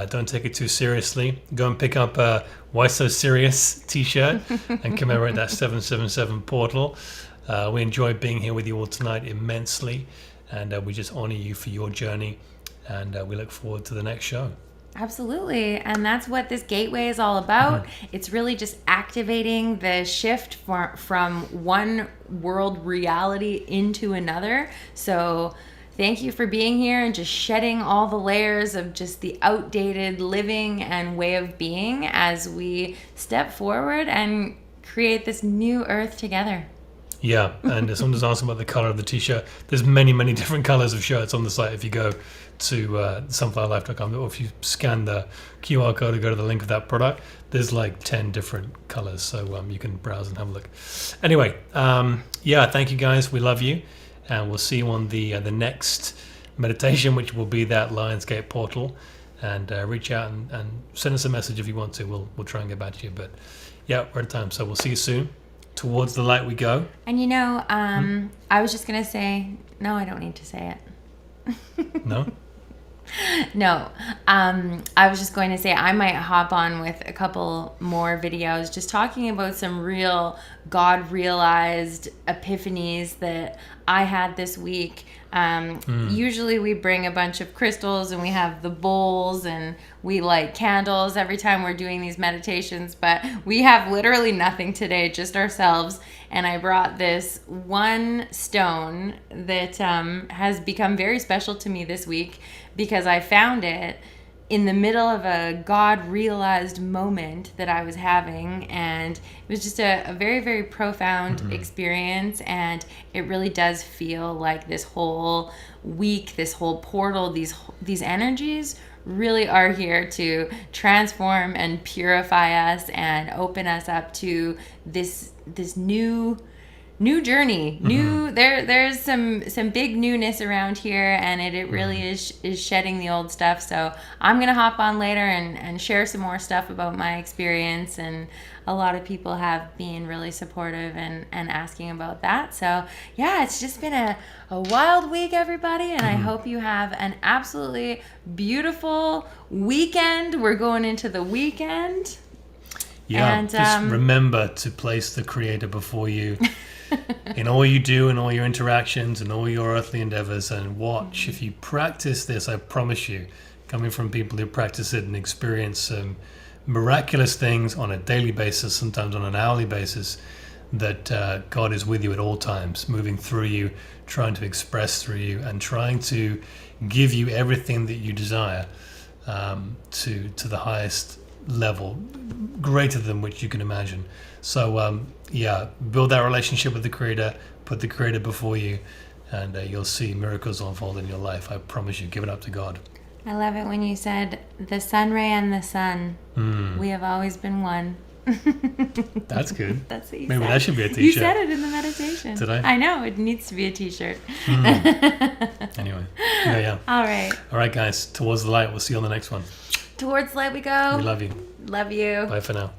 Don't take it too seriously. Go and pick up a Why So Sirius t-shirt and commemorate that 777 portal. We enjoyed being here with you all tonight immensely, and we just honor you for your journey, and we look forward to the next show. Absolutely. And that's what this gateway is all about. It's really just activating the shift from one world reality into another. So thank you for being here and just shedding all the layers of just the outdated living and way of being as we step forward and create this new earth together. Yeah, and someone was asking about the color of the t-shirt. There's many, many different colors of shirts on the site. If you go to sunflowerlife.com, or if you scan the QR code and go to the link of that product, there's like 10 different colors. So you can browse and have a look. Anyway, yeah, thank you guys. We love you. And we'll see you on the next meditation, which will be that Lionsgate portal. And reach out and send us a message if you want to. We'll try and get back to you. But yeah, we're at time. So we'll see you soon. Towards the light we go. And I was just going to say, no, I don't need to say it. No? No. I was just going to say I might hop on with a couple more videos just talking about some real God realized epiphanies that I had this week. Usually we bring a bunch of crystals and we have the bowls and we light candles every time we're doing these meditations, but we have literally nothing today, just ourselves. And I brought this one stone that has become very special to me this week because I found it in the middle of a God realized moment that I was having, and it was just a very, very profound experience. And it really does feel like this whole week, this whole portal, these energies really are here to transform and purify us and open us up to this new journey. There's some big newness around here, and it really is shedding the old stuff. So I'm gonna hop on later and share some more stuff about my experience, and a lot of people have been really supportive and asking about that. So yeah, it's just been a wild week, everybody, and I hope you have an absolutely beautiful weekend. We're going into the weekend. Yeah, and just remember to place the Creator before you in all you do, in all your interactions, and all your earthly endeavors, and watch. If you practice this, I promise you, coming from people who practice it and experience some miraculous things on a daily basis, sometimes on an hourly basis, that God is with you at all times, moving through you, trying to express through you, and trying to give you everything that you desire to the highest level, greater than which you can imagine. So yeah, build that relationship with the Creator, put the Creator before you, and you'll see miracles unfold in your life. I promise you. Give it up to God. I love it when you said the sun ray and the sun. We have always been one. That's good. That's what you Maybe said. that should be a t-shirt. You said it in the meditation. Did I? I know. It needs to be a t-shirt. Anyway. Yeah. All right. All right, guys. Towards the light. We'll see you on the next one. Towards light we go. We love you. Love you. Bye for now.